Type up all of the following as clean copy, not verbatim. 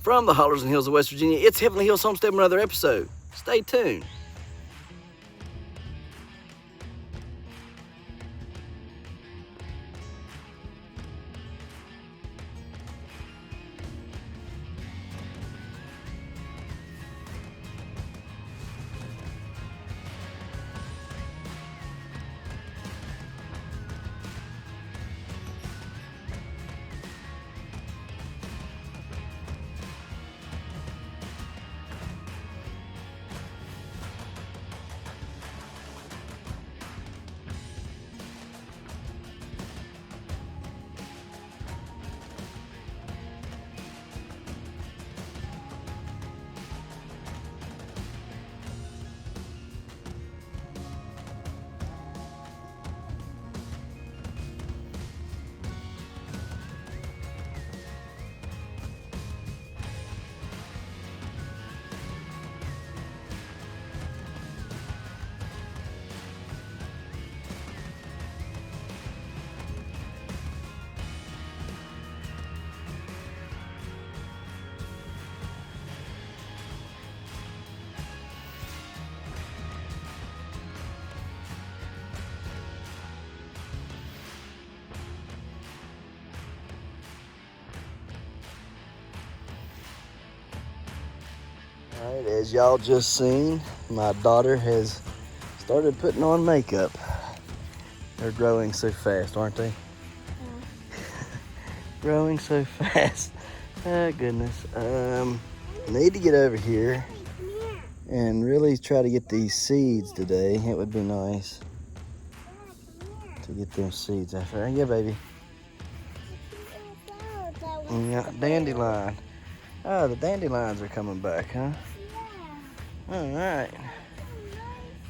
From the Hollers and Hills of West Virginia, it's Heavenly Hills Homestead with another episode. Stay tuned. All right, as y'all just seen, my daughter has started putting on makeup. They're growing so fast, aren't they? Yeah. Growing so fast. Oh, goodness. Need to get over here and really try to get these seeds today. It would be nice to get them seeds after. Yeah, baby. Yeah, dandelion. Oh, the dandelions are coming back, huh? Yeah. All right.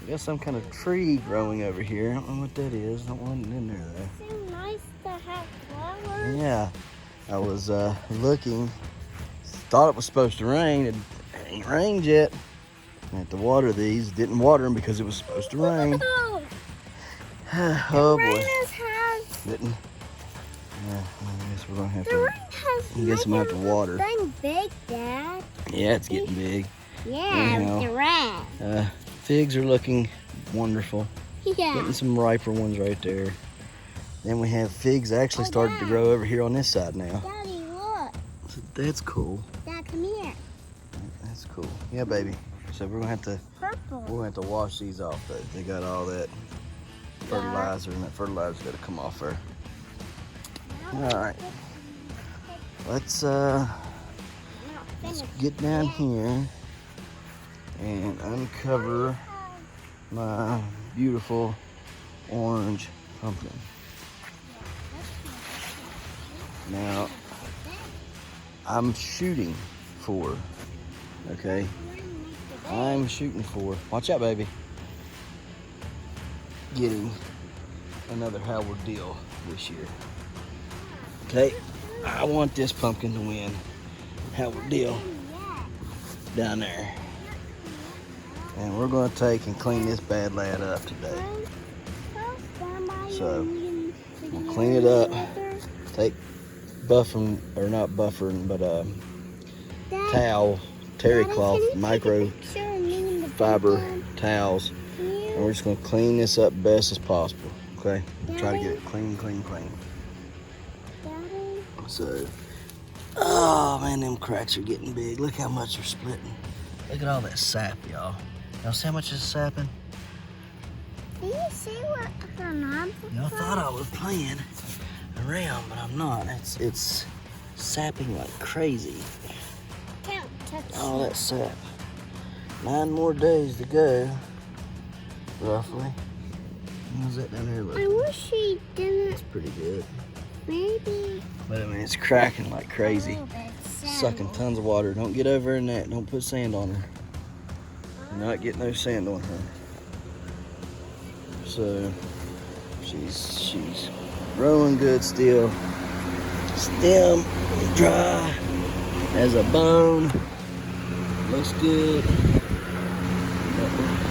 We got some kind of tree growing over here. I don't know what that is. Don't want it in there, though. It's so nice to have flowers. Yeah. I was looking. Thought it was supposed to rain. It ain't rained yet. I had to water these. Didn't water them because it was supposed to rain. Oh, boy. Didn't. Yeah, I guess we're going to have to. I guess I'm going to have to water. It's getting big, Dad. Yeah, it's getting big. Yeah, Anyhow, with the rat. Figs are looking wonderful. Yeah. Getting some riper ones right there. Then we have figs actually started to grow over here on this side now. Daddy, look. So that's cool. Dad, come here. That's cool. Yeah, baby. So we're gonna have to. Purple. We're gonna have to wash these off though. They got all that fertilizer, and that fertilizer's got to come off there. All right. Let's get down here and uncover my beautiful orange pumpkin. Now, I'm shooting for, okay? I'm shooting for, watch out, baby, getting another Howard deal this year. Okay, I want this pumpkin to win Howard deal down there. And we're gonna take and clean this bad lad up today. So, we'll clean it up, take buffering, or not buffering, but towel, terry cloth, micro fiber towels, and we're just gonna clean this up best as possible, okay? Try to get it clean, clean, clean. So, oh man, them cracks are getting big. Look how much they're splitting. Look at all that sap, y'all. Y'all see how much is sapping? Do you see what the knobs are? Y'all thought I was playing around, but I'm not. It's sapping like crazy. Can't touch All that sap. 9 more days to go, roughly. How's that down there look? I wish he didn't. It's pretty good. Maybe. But I mean, it's cracking like crazy. Sucking tons of water. Don't get over in that. Don't put sand on her. You're not getting no sand on her. So she's growing good still. Stem dry as a bone. Looks good.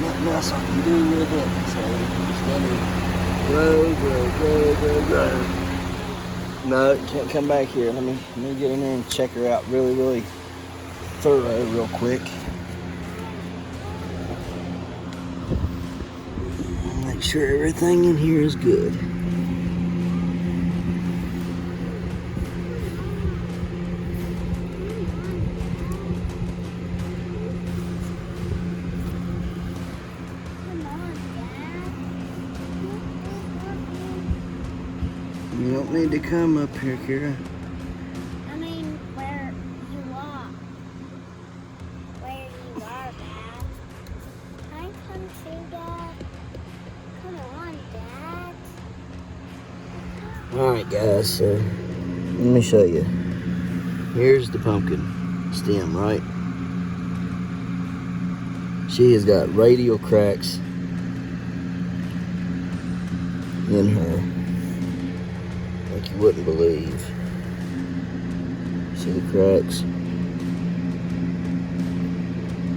Nothing else I can do with it. So just let it grow, grow, grow, grow, grow. No, you can't come back here. Let me get in there and check her out really thorough real quick. Make sure everything in here is good. You don't need to come up here, Kira. I mean, where you are. Where you are, Dad. Can I come too, Dad? Come on, Dad. Alright guys, so let me show you. Here's the pumpkin stem, right? She has got radial cracks in her. Like you wouldn't believe. See the cracks?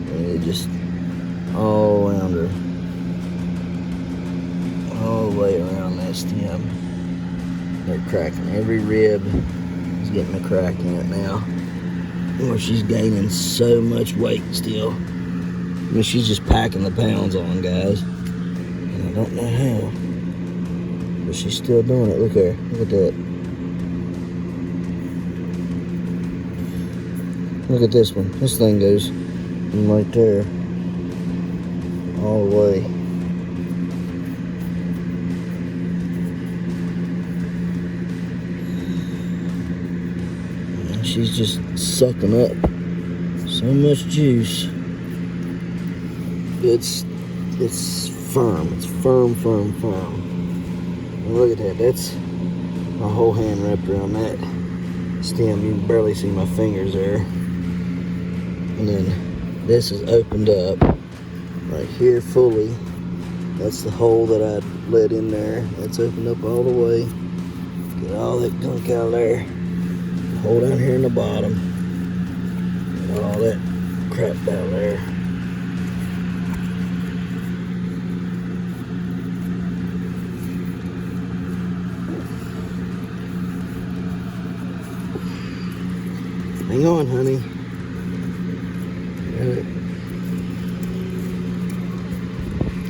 And it just all around her. All the way around that stem. They're cracking. Every rib is getting a crack in it now. Or she's gaining so much weight still. I mean, she's just packing the pounds on, guys. And I don't know how. But she's still doing it. Look there. Look at that. Look at this one. This thing goes from right there all the way. And she's just sucking up so much juice. It's firm. It's firm. Look at that. That's my whole hand wrapped around that stem. You can barely see my fingers there. And then this is opened up right here fully. That's the hole that I let in there. That's opened up all the way. Get all that gunk out of there. Hole down here in the bottom. Get all that crap down there. Hang on, honey.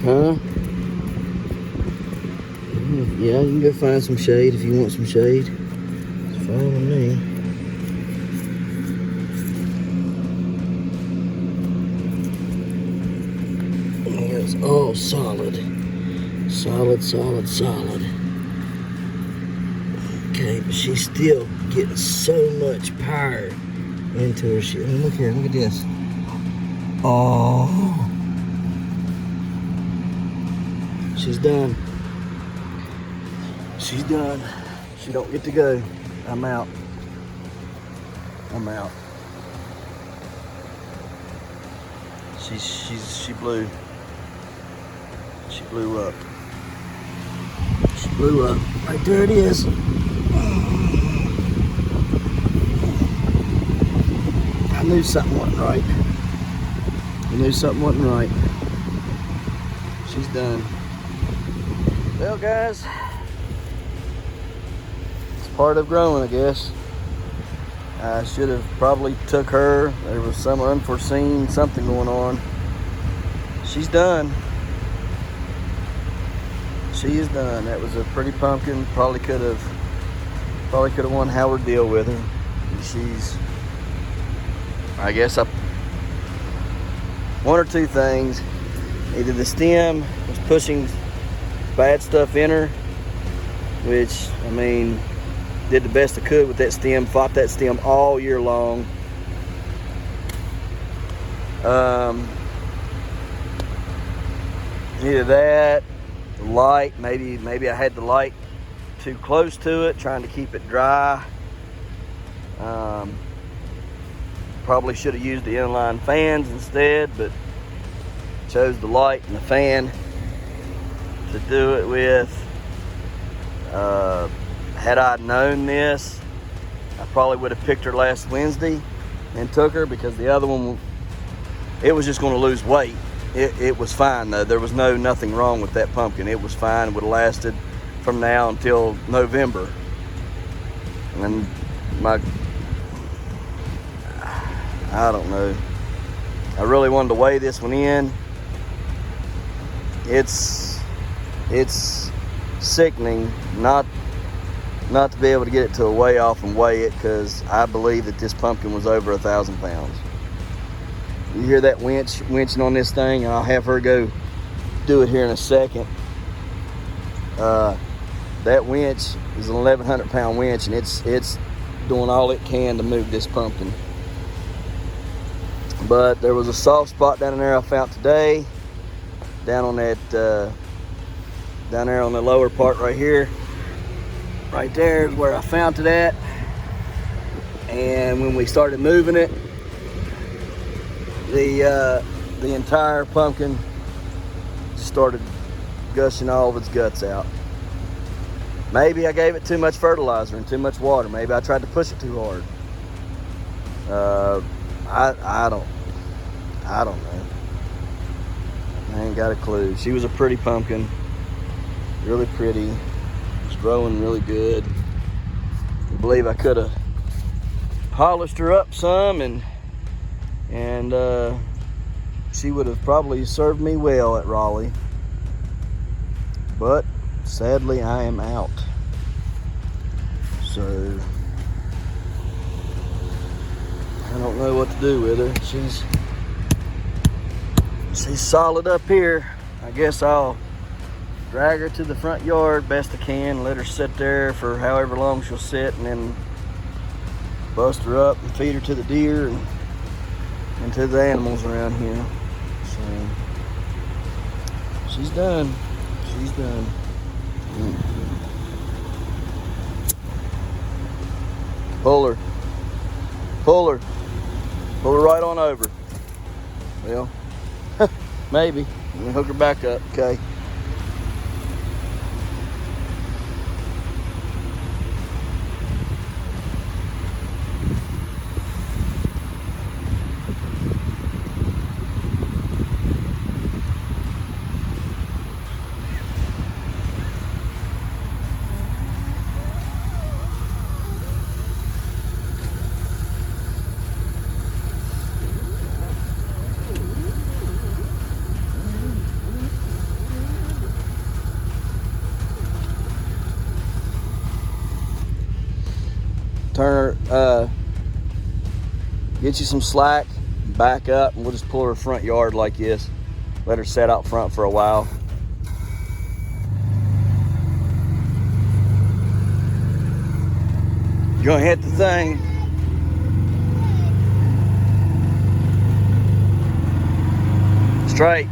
Huh? Yeah, you can go find some shade if you want some shade. It's fine with me. It's all solid. Solid. Okay, but she's still getting so much power into her shit. Look here, look at this. Oh. She's done. She's done. She don't get to go. I'm out. She blew. She blew up. She blew up. Right there it is. I knew something wasn't right. She's done. Well, guys, it's part of growing, I guess. I should have probably took her. There was some unforeseen something going on. She's done. She is done. That was a pretty pumpkin. Probably could have won Howard deal with her. And she's, I guess, one or two things. Either the stem was pushing bad stuff in her, which, I mean, did the best I could with that stem, fought that stem all year long. Either that, the light, maybe I had the light too close to it, trying to keep it dry. Probably should have used the inline fans instead, but chose the light and the fan to do it with. Had I known this, I probably would have picked her last Wednesday and took her, because the other one, it was just going to lose weight. It was fine though. There was nothing wrong with that pumpkin. It was fine. It would have lasted from now until November. And I don't know. I really wanted to weigh this one in. It's sickening not to be able to get it to a weigh off and weigh it, because I believe that this pumpkin was over 1,000 pounds. You hear that winching on this thing? I'll have her go do it here in a second. That winch is an 1,100 pound winch, and it's doing all it can to move this pumpkin. But there was a soft spot down in there I found today, down on that down there on the lower part right here. Right there is where I found it at. And when we started moving it, the entire pumpkin just started gushing all of its guts out. Maybe I gave it too much fertilizer and too much water. Maybe I tried to push it too hard. I don't know. I ain't got a clue. She was a pretty pumpkin, really pretty. Was growing really good. I believe I could have polished her up some, and she would have probably served me well at Raleigh. But sadly, I am out. So I don't know what to do with her. She's solid up here. I guess I'll drag her to the front yard best I can, let her sit there for however long she'll sit, and then bust her up and feed her to the deer and to the animals around here. So she's done. She's done. Pull her. Pull her. Pull her right on over. Well, maybe. Let me hook her back up, okay? Turn her, get you some slack, back up, and we'll just pull her front yard like this. Let her set out front for a while. You're gonna hit the thing. Straight.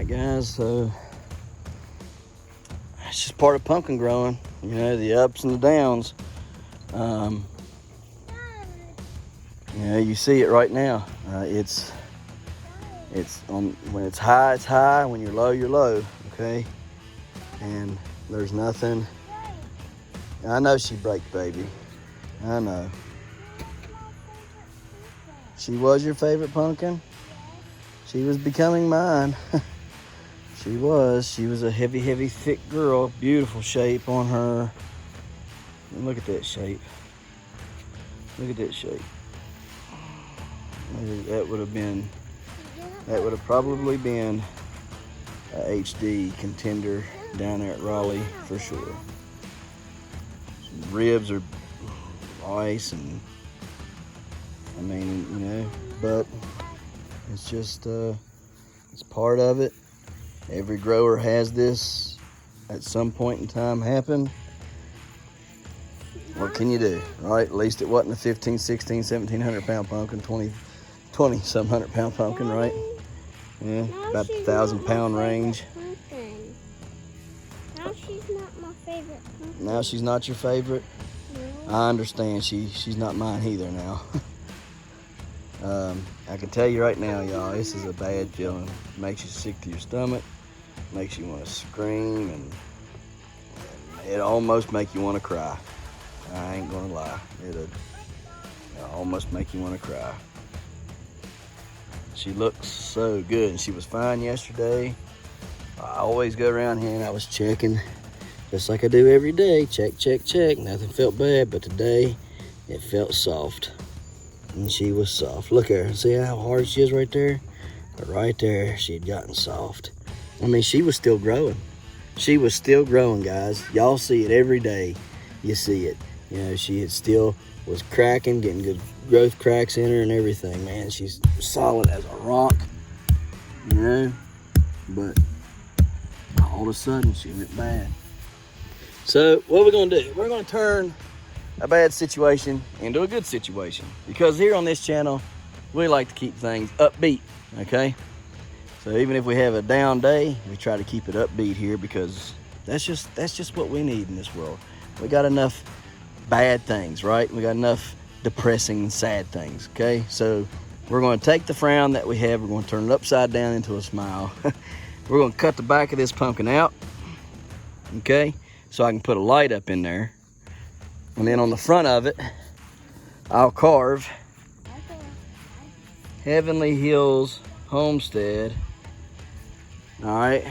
Guys, so it's just part of pumpkin growing, you know, the ups and the downs. You know, you see it right now. It's on, when it's high, when you're low, okay? And there's nothing. I know she braked, baby. I know. She was your favorite pumpkin. She was becoming mine. She was a heavy, thick girl. Beautiful shape on her. And look at that shape. Look at that shape. That would have probably been a HD contender down there at Raleigh for sure. Some ribs are ice, and I mean, you know, but it's just, it's part of it. Every grower has this at some point in time happen. What can you do, right? At least it wasn't a 15, 16, 1700 pound pumpkin, 20 some 100 pound pumpkin, right? Yeah, about the 1,000 pound range. she's not my favorite pumpkin. Now she's not your favorite? No. I understand. She's not mine either now. I can tell you right now, y'all, this is a bad feeling. Makes you sick to your stomach. Makes you want to scream, and it almost make you want to cry. I ain't gonna lie. It'll almost make you want to cry. She looks so good, and she was fine yesterday. I always go around here and I was checking, just like I do every day. Check, check, check. Nothing felt bad, but today it felt soft. And she was soft. Look at her. See how hard she is right there? But right there, she had gotten soft. I mean, she was still growing. She was still growing, guys. Y'all see it every day. You see it. You know, she had still was cracking, getting good growth cracks in her and everything, man. She's solid as a rock, you know, but all of a sudden she went bad. So what we're gonna do, we're gonna turn a bad situation into a good situation, because here on this channel, we like to keep things upbeat, okay? So even if we have a down day, we try to keep it upbeat here, because that's just what we need in this world. We got enough bad things, right? We got enough depressing, sad things, okay? So we're going to take the frown that we have, we're going to turn it upside down into a smile. We're going to cut the back of this pumpkin out, okay? So I can put a light up in there. And then on the front of it, I'll carve Heavenly Hills Homestead, all right,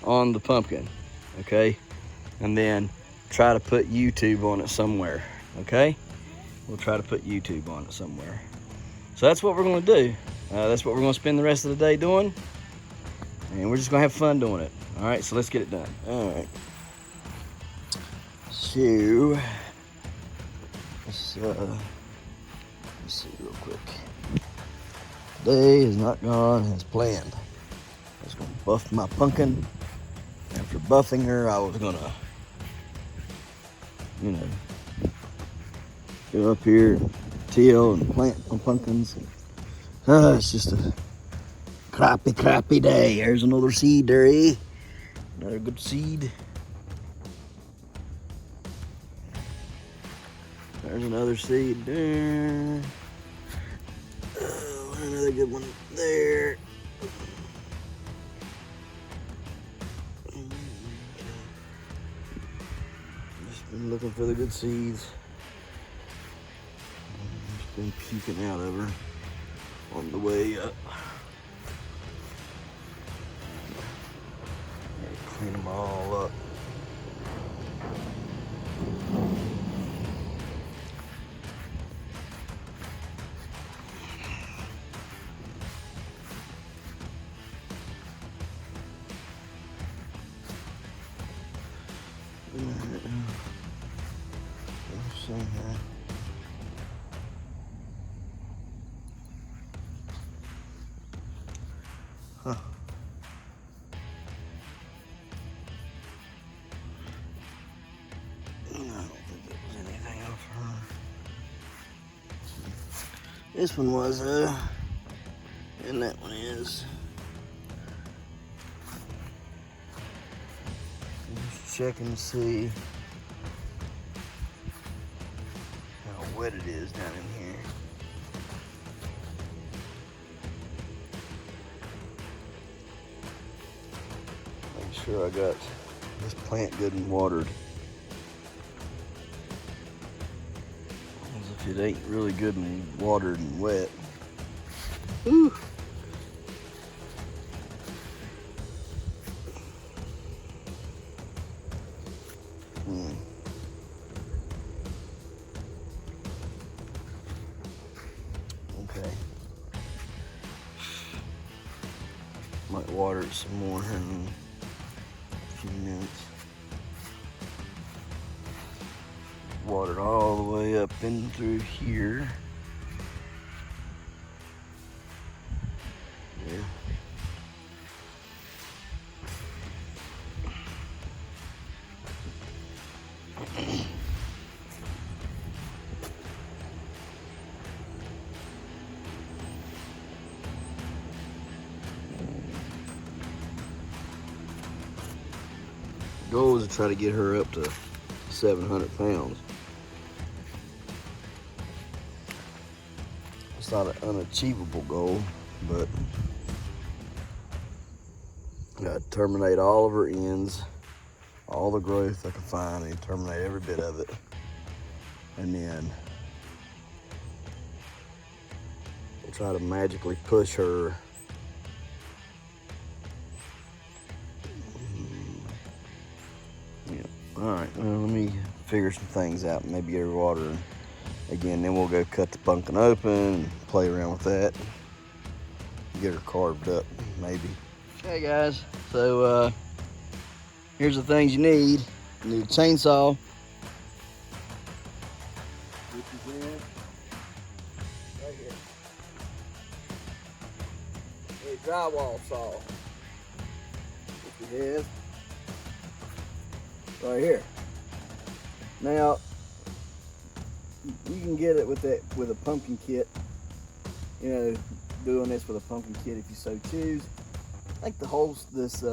on the pumpkin, okay? And then try to put YouTube on it somewhere, okay? We'll try to put YouTube on it somewhere. So that's what we're gonna do. That's what we're gonna spend the rest of the day doing. And we're just gonna have fun doing it. All right, so let's get it done. All right. So, let's see real quick. Day has not gone as planned. I was gonna buff my pumpkin. After buffing her, I was gonna, you know, go up here and till and plant my pumpkins. It's just a crappy day. There's another seed there, eh? Another good seed. There's another seed there. Oh, another good one there. Just been looking for the good seeds. Just been peeking out of her on the way up. Clean them all up. Huh. I don't think it was anything off her. This one was, and that one is. Just checking to see how wet it is down in here. Make sure I got this plant good and watered. As if it ain't really good and watered and wet. Whew. Okay. Might water it some more here in a few minutes. Watered all the way up in through here. Yeah. Goal is to try to get her up to 700 pounds. It's not an unachievable goal, but I gotta terminate all of her ends, all the growth I can find, and terminate every bit of it. And then we'll try to magically push her all right, well, let me figure some things out, maybe get her water. And again, then we'll go cut the pumpkin open and play around with that. Get her carved up, maybe. Okay, guys, so here's the things you need. You need a chainsaw. Which is in right here. A drywall saw. Which you have right here. Now, you can get it with a pumpkin kit. You know, doing this with a pumpkin kit if you so choose. I think this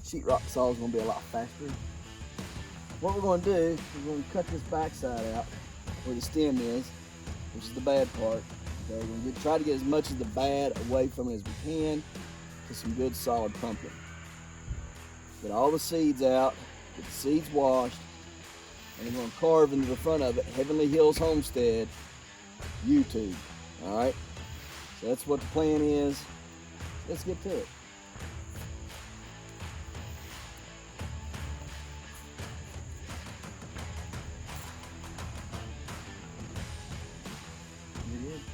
sheetrock saw is going to be a lot faster. What we're going to do is we're going to cut this backside out where the stem is, which is the bad part. Okay, we're going to try to get as much of the bad away from it as we can to some good solid pumpkin. Get all the seeds out. Get the seeds washed, and we're going to carve into the front of it, Heavenly Hills Homestead, YouTube. All right? So that's what the plan is. Let's get to it. Here it is.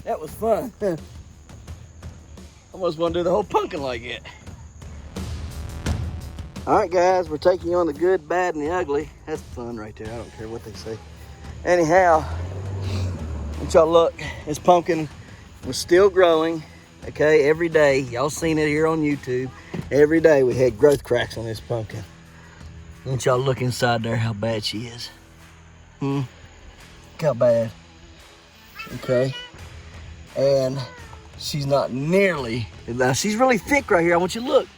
That was fun. I almost want to do the whole pumpkin like it. All right, guys, we're taking you on the good, bad, and the ugly. That's fun right there. I don't care what they say. Anyhow, wish y'all luck. This pumpkin was still growing, okay, every day. Y'all seen it here on YouTube. Every day we had growth cracks on this pumpkin. I want y'all to look inside there how bad she is. Look how bad. Okay. And she's not nearly, now she's really thick right here. I want you to look.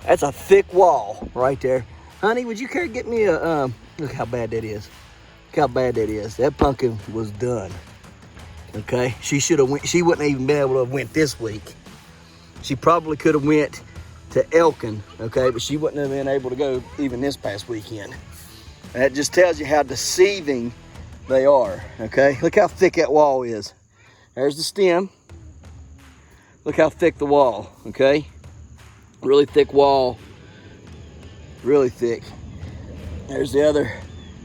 That's a thick wall right there. Honey, would you care to get me a, look how bad that is. Look how bad that is. That pumpkin was done. Okay, she should have went, she wouldn't even been able to have went this week. She probably could have went to Elkin, okay, but she wouldn't have been able to go even this past weekend. That just tells you how deceiving they are, okay? Look how thick that wall is. There's the stem. Look how thick the wall, okay? Really thick wall, really thick. There's the other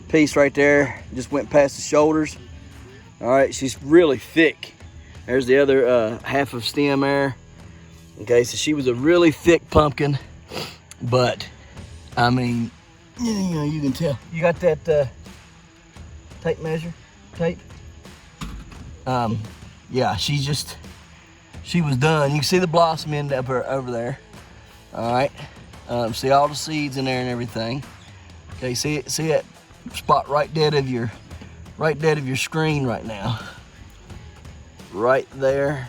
piece right there, just went past the shoulders. All right, she's really thick. There's the other half of stem there. Okay, so she was a really thick pumpkin, but I mean, you know, you can tell. You got that tape measure? Tape? Yeah, she was done. You can see the blossom end up over there. All right, see all the seeds in there and everything. Okay, see that spot right dead of your screen right now. Right there.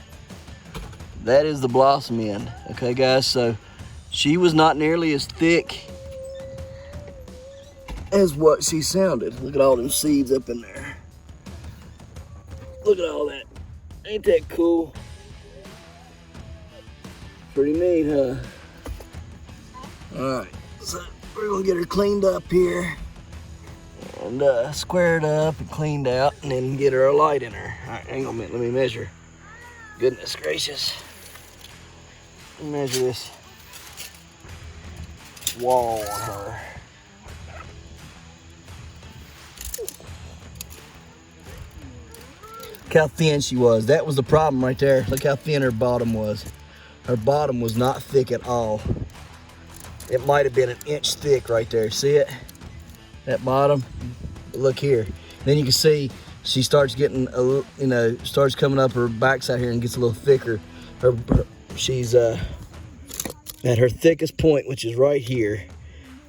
That is the blossom end. Okay, guys, so she was not nearly as thick as what she sounded. Look at all them seeds up in there. Look at all that. Ain't that cool? Pretty neat, huh? All right, so we're gonna get her cleaned up here and squared up and cleaned out, and then get her a light in her. All right, hang on a minute, let me measure. Goodness gracious. Let me measure this wall on her. Look how thin she was. That was the problem right there. Look how thin her bottom was. Her bottom was not thick at all. It might have been an inch thick right there. See it? That bottom. Look here. Then you can see she starts getting a, you know, starts coming up her backside here and gets a little thicker. She's at her thickest point, which is right here.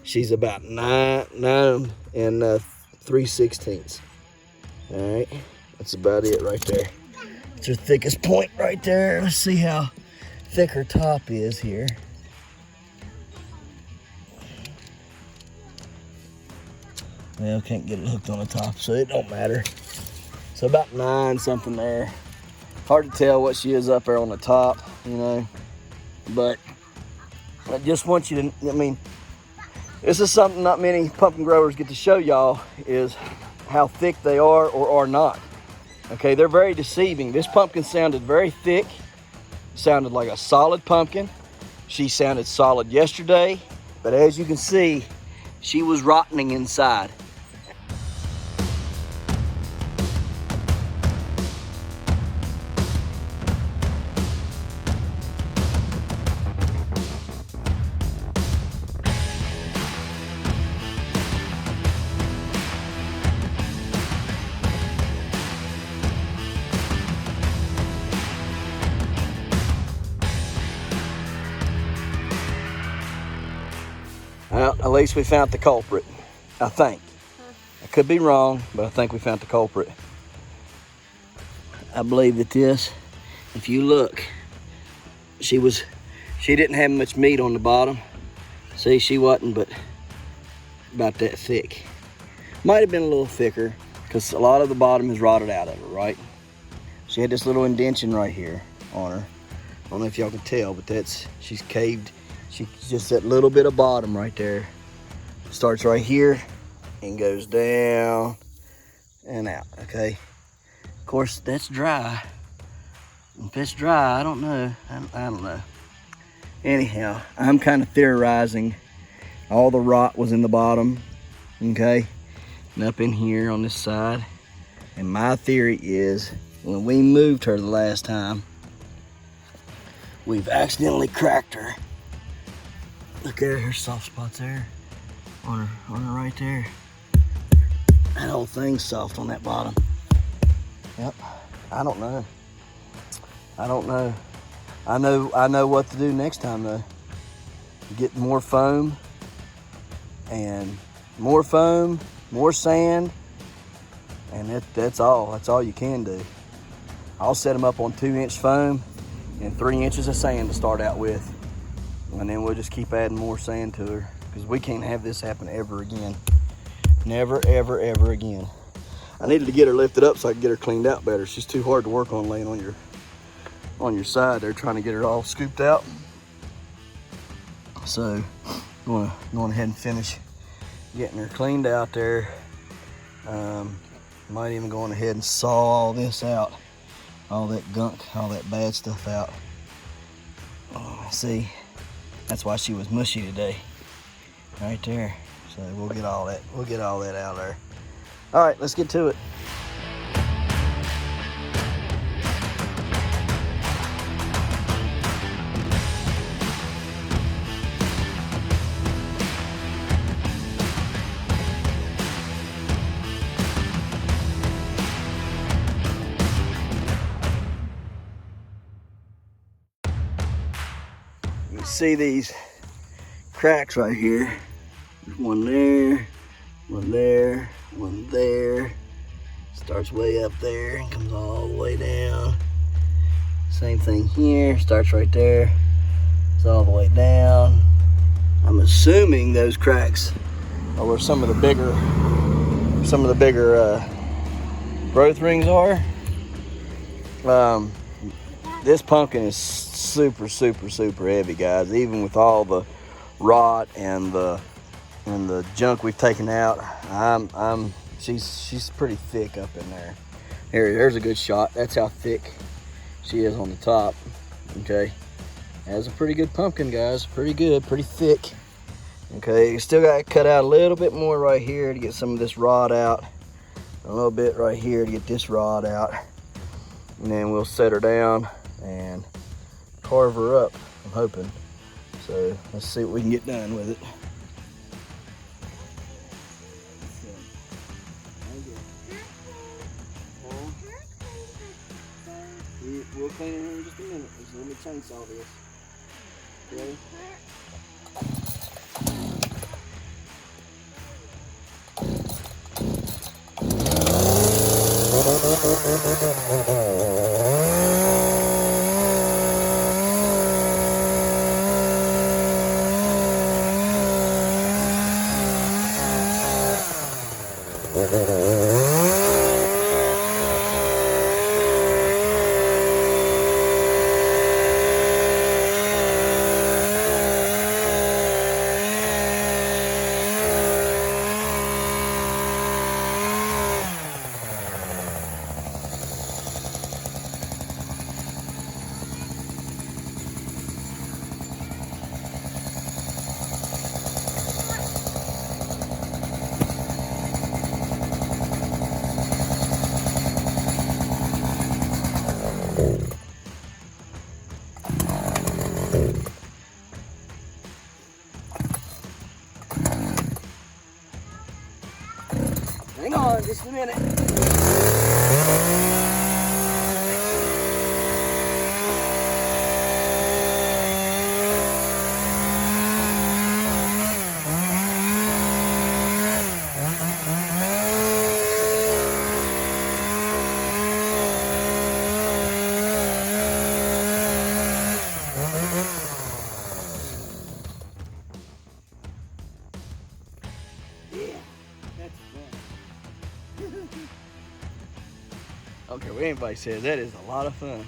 She's about 9 and 3/16. All right, that's about it right there. It's her thickest point right there. Let's see how thick her top is here. Well, can't get it hooked on the top, so it don't matter. So about 9 something there. Hard to tell what she is up there on the top, you know. But I just want you to, I mean, this is something not many pumpkin growers get to show y'all, is how thick they are or are not. Okay, they're very deceiving. This pumpkin sounded very thick, sounded like a solid pumpkin. She sounded solid yesterday, but as you can see, she was rotting inside. Well, at least we found the culprit, I think. I could be wrong, but I think we found the culprit. I believe that this, if you look, she didn't have much meat on the bottom. See, she wasn't but about that thick. Might have been a little thicker because a lot of the bottom is rotted out of her, right? She had this little indention right here on her. I don't know if y'all can tell, but she's caved. She's just that little bit of bottom right there. Starts right here and goes down and out, okay? Of course, that's dry. If it's dry, I don't know. I don't know. Anyhow, I'm kind of theorizing all the rot was in the bottom, okay? And up in here on this side. And my theory is, when we moved her the last time, we've accidentally cracked her. Look there, her soft spots there, on her right there. That whole thing's soft on that bottom. Yep, I don't know. I don't know. I know what to do next time though. Get more foam, more sand, and that's all. That's all you can do. I'll set them up on 2-inch foam and 3 inches of sand to start out with. And then we'll just keep adding more sand to her, because we can't have this happen ever again. Never, ever, ever again. I needed to get her lifted up so I could get her cleaned out better. She's too hard to work on laying on your side there, trying to get her all scooped out. So I'm going ahead and finish getting her cleaned out there. Might even go on ahead and saw all this out, all that gunk, all that bad stuff out. See, that's why she was mushy today, right there. So we'll get all that out of there. All right, let's get to it. You see these cracks right here. There's one there, one there, one there. Starts way up there and comes all the way down. Same thing here, starts right there. It's all the way down. I'm assuming those cracks are where some of the bigger growth rings are. This pumpkin is super, super, super heavy, guys. Even with all the rot and the junk we've taken out, she's pretty thick up in there. There's a good shot. That's how thick she is on the top. Okay, that's a pretty good pumpkin, guys. Pretty good, pretty thick. Okay, you still got to cut out a little bit more right here to get some of this rot out. A little bit right here to get this rot out, and then we'll set her down and carve her up, I'm hoping. So let's see what we can get done with it. We'll clean it here in just a minute. So let me chainsaw this. Okay? Hang on just a minute. Okay, what anybody says, that is a lot of fun.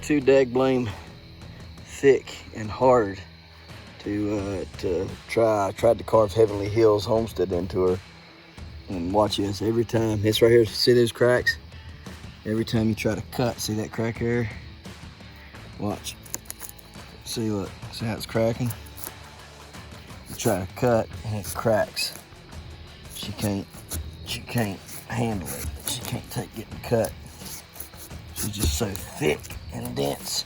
too dagblame thick and hard to try. I tried to carve Heavenly Hills Homestead into her. And watch this, every time, this right here, see those cracks? Every time you try to cut, see that crack there? Watch. See, look, see how it's cracking? You try to cut and it cracks. She can't handle it. She can't take getting cut. She's just so thick and dense.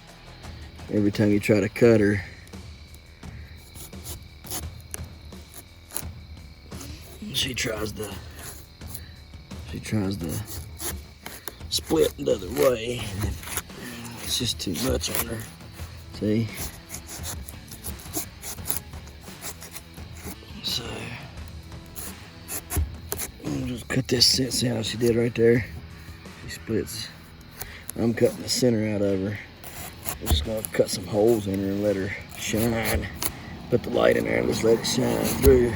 Every time you try to cut her, she tries to split the other way. It's just too much on her. See? So I'll just cut this. See how she did right there? She splits. I'm cutting the center out of her. I'm just gonna cut some holes in her and let her shine. Put the light in there and just let it shine through.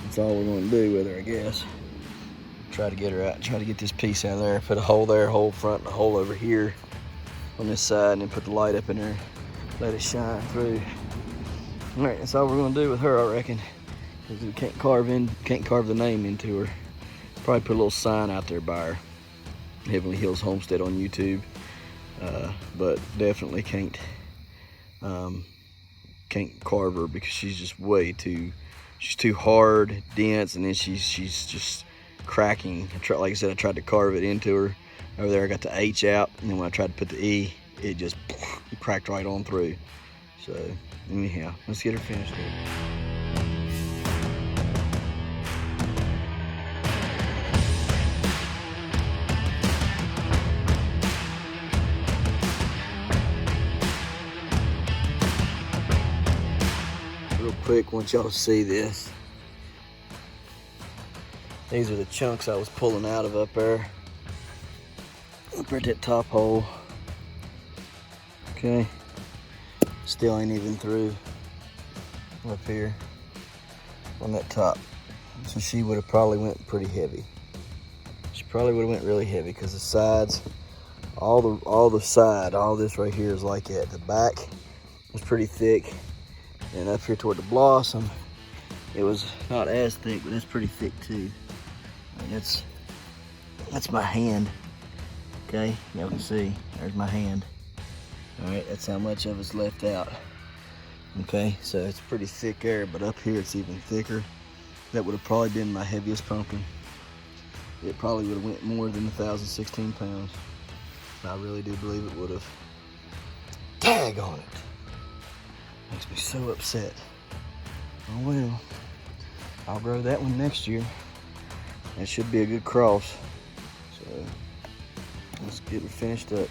That's all we're gonna do with her, I guess. Try to get her out, try to get this piece out of there. Put a hole there, hole front, and a hole over here on this side, and then put the light up in there. Let it shine through. All right, that's all we're gonna do with her, I reckon. Because we can't carve the name into her. Probably put a little sign out there by her. Heavenly Hills Homestead on YouTube. But definitely can't carve her because she's just she's too hard, dense, and then she's just cracking. Like I said, I tried to carve it into her. Over there I got the H out, and then when I tried to put the E, it just cracked right on through. So anyhow, let's get her finished up. Real quick, I want y'all to see this. These are the chunks I was pulling out of up there at that top hole. Okay, still ain't even through up here on that top. So she would have probably went pretty heavy. She probably would have went really heavy because the sides, all this right here is like that. The back was pretty thick, and up here toward the blossom, it was not as thick, but it's pretty thick too. And that's my hand. Okay, y'all can see, there's my hand. All right, that's how much of it's left out. Okay, so it's pretty thick there, but up here it's even thicker. That would have probably been my heaviest pumpkin. It probably would have went more than 1,016 pounds. I really do believe it would have. Tag on it. Makes me so upset. Oh well, I'll grow that one next year. That should be a good cross. So let's get it finished up.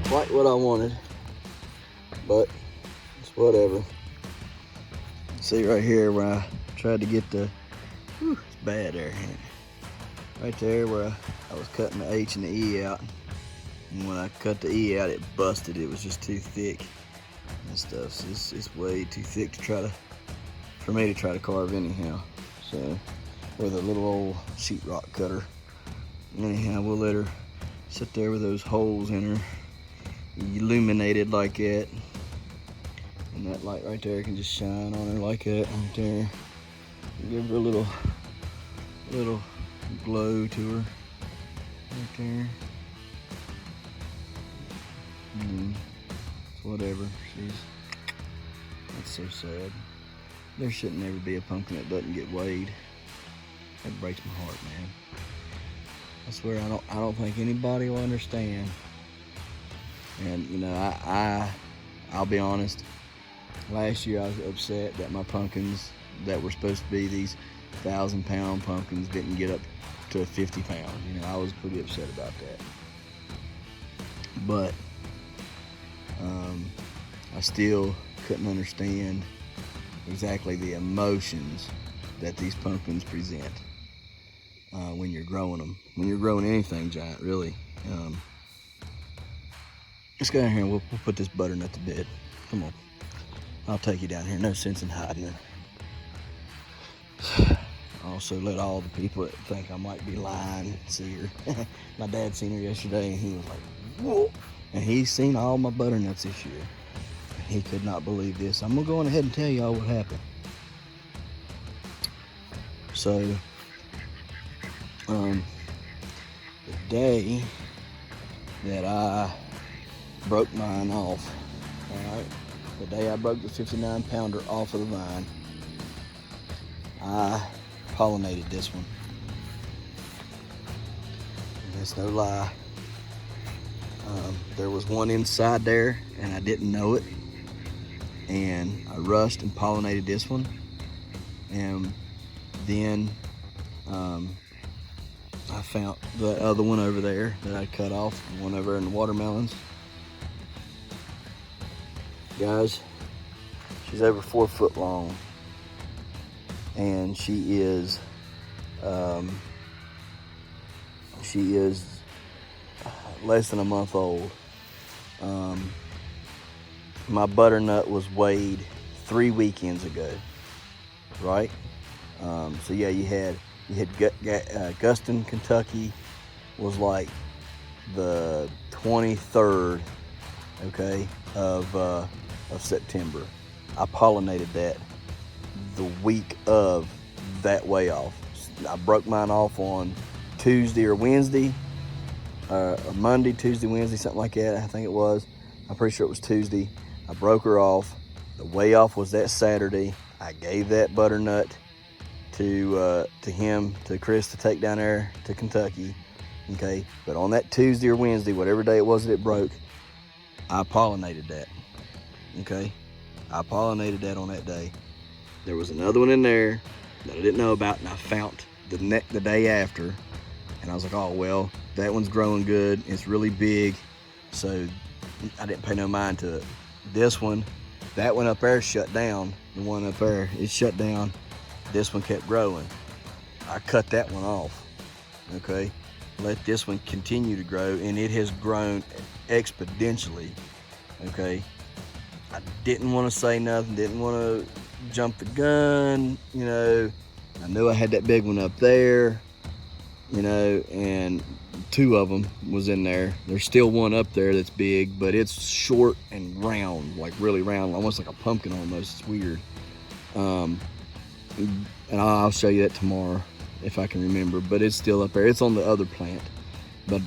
Quite what I wanted, but it's whatever. See right here where I tried to get the, it's bad there, ain't it? Right there where I was cutting the H and the E out, and when I cut the E out, it busted. It was just too thick and stuff. So it's way too thick for me to try to carve anyhow. So with a little old sheetrock cutter. Anyhow, we'll let her sit there with those holes in her, illuminated like that, and that light right there can just shine on her like that right there. Give her a little glow to her right there. It's whatever. That's so sad. There shouldn't ever be a pumpkin that doesn't get weighed. That breaks my heart, man. I swear I don't think anybody will understand. And you know, I'll be honest, last year I was upset that my pumpkins that were supposed to be these 1,000-pound pumpkins didn't get up to 50 pounds. You know, I was pretty upset about that. But I still couldn't understand exactly the emotions that these pumpkins present when you're growing them. When you're growing anything giant, really. Let's go down here and we'll put this butternut to bed. Come on. I'll take you down here. No sense in hiding it. Also let all the people that think I might be lying see her. My dad seen her yesterday and he was like, whoa. And he's seen all my butternuts this year. He could not believe this. I'm gonna go on ahead and tell y'all what happened. So, the day that I broke mine off, all right, the day I broke the 59 pounder off of the vine, I pollinated this one. And that's no lie. There was one inside there and I didn't know it. And I rushed and pollinated this one. And then I found the other one over there that I cut off, the one over in the watermelons. Guys, she's over 4 foot long. And she is less than a month old. My butternut was weighed 3 weekends ago, right? So yeah, you had Guston, Kentucky was like the 23rd, okay, of September. I pollinated that the week of that weigh off. I broke mine off on Tuesday or Wednesday, or Monday, Tuesday, Wednesday, something like that. I think it was. I'm pretty sure it was Tuesday. I broke her off. The weigh off was that Saturday. I gave that butternut to Chris to take down there to Kentucky. Okay, but on that Tuesday or Wednesday, whatever day it was that it broke, I pollinated that. Okay, I pollinated that on that day. There was another one in there that I didn't know about, and I found the day after, and I was like, oh well, that one's growing good. It's really big, so I didn't pay no mind to it. This one, that one up there shut down. The one up there, it shut down. This one kept growing. I cut that one off, okay? Let this one continue to grow, and it has grown exponentially, okay? I didn't want to say nothing, didn't want to jump the gun, you know. I knew I had that big one up there, you know, and 2 of them was in there. There's still one up there that's big, but it's short and round, like really round, almost like a pumpkin almost. It's weird. And I'll show you that tomorrow if I can remember, but it's still up there. It's on the other plant. But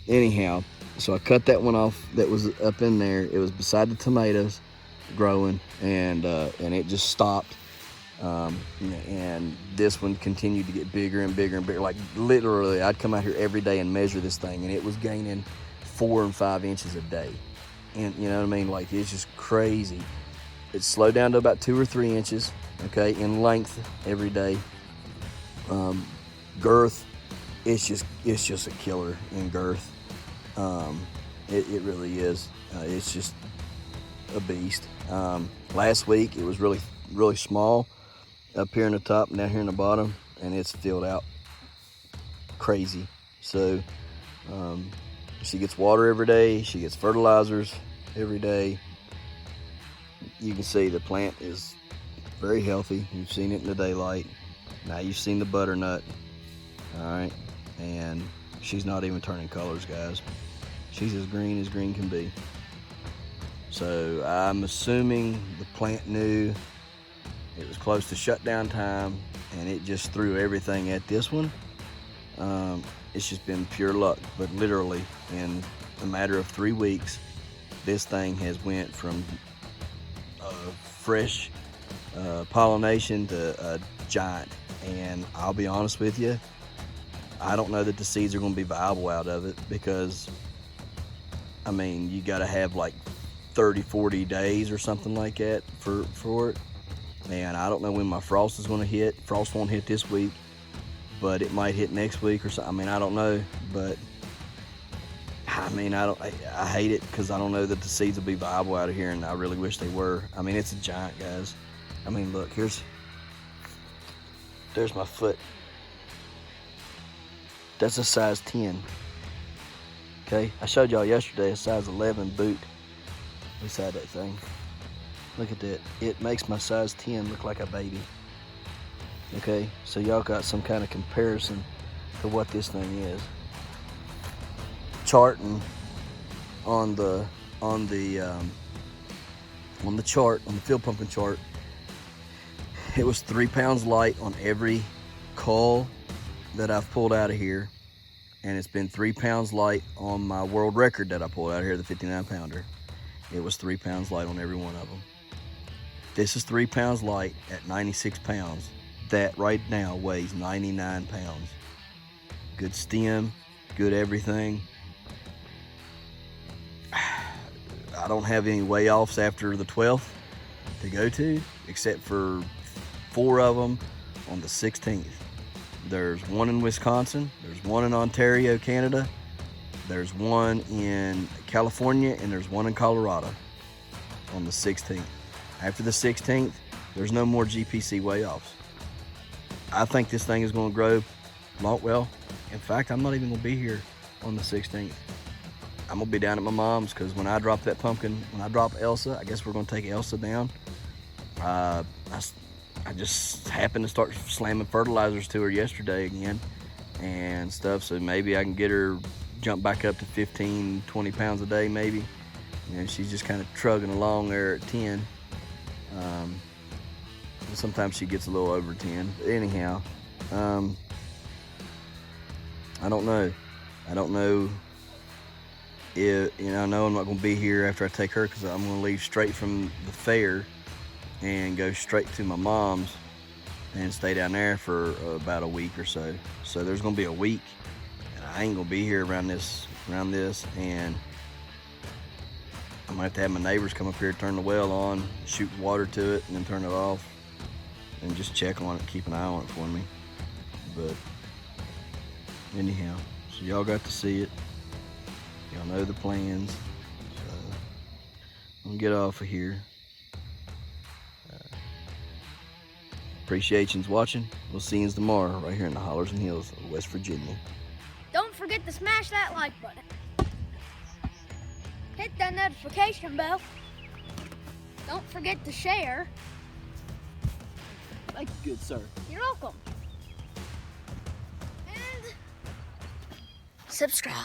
anyhow, so I cut that one off that was up in there. It was beside the tomatoes growing, and it just stopped. And this one continued to get bigger and bigger and bigger. Like literally, I'd come out here every day and measure this thing, and it was gaining 4 and 5 inches a day. And you know what I mean? Like, it's just crazy. It slowed down to about 2 or 3 inches, okay, in length every day. Girth, it's just a killer in girth. It really is. It's just a beast. Last week it was really, really small up here in the top and down here in the bottom, and it's filled out crazy. So she gets water every day. She gets fertilizers every day. You can see the plant is very healthy. You've seen it in the daylight. Now you've seen the butternut. All right, and she's not even turning colors, guys. She's as green can be. So I'm assuming the plant knew it was close to shutdown time, and it just threw everything at this one. It's just been pure luck, but literally in a matter of 3 weeks, this thing has went from fresh pollination to a giant. And I'll be honest with you, I don't know that the seeds are going to be viable out of it, because I mean, you got to have like 30-40 days or something like that for it. And I don't know when my frost is going to hit. Frost won't hit this week, but it might hit next week or something. I mean, I don't know, but I mean, I hate it because I don't know that the seeds will be viable out of here, and I really wish they were. I mean, it's a giant, guys. I mean, look, there's my foot. That's a size 10. Okay, I showed y'all yesterday a size 11 boot beside that thing. Look at that. It makes my size 10 look like a baby. Okay, so y'all got some kind of comparison to what this thing is. Charting on the chart, on the field pumpkin chart, it was 3 pounds light on every cull that I've pulled out of here, and it's been 3 pounds light on my world record that I pulled out of here, the 59 pounder. It was 3 pounds light on every one of them. This is 3 pounds light at 96 pounds. That right now weighs 99 pounds. Good stem, good everything. I don't have any weigh-offs after the 12th to go to, except for 4 of them on the 16th. There's one in Wisconsin, there's one in Ontario, Canada, there's one in California, and there's one in Colorado on the 16th. After the 16th, there's no more GPC weigh-offs. I think this thing is going to grow long. Well, in fact, I'm not even going to be here on the 16th. I'm going to be down at my mom's, because when I drop that pumpkin, when I drop Elsa, I guess we're going to take Elsa down. I just happened to start slamming fertilizers to her yesterday again and stuff, so maybe I can get her jump back up to 15, 20 pounds a day maybe. You know, she's just kind of trugging along there at 10. Sometimes she gets a little over 10. But anyhow, I don't know. I don't know if, you know, I know I'm not going to be here after I take her, because I'm going to leave straight from the fair and go straight to my mom's and stay down there for about a week or so. So there's going to be a week, and I ain't going to be here around this, and I'm going to have to have my neighbors come up here, turn the well on, shoot water to it, and then turn it off, and just check on it, keep an eye on it for me. But anyhow, so y'all got to see it. Y'all know the plans. So I'm gonna get off of here. Appreciations watching. We'll see you tomorrow right here in the hollers and hills of West Virginia. Don't forget to smash that like button. Hit that notification bell. Don't forget to share. Thank you, good sir. You're welcome. And subscribe.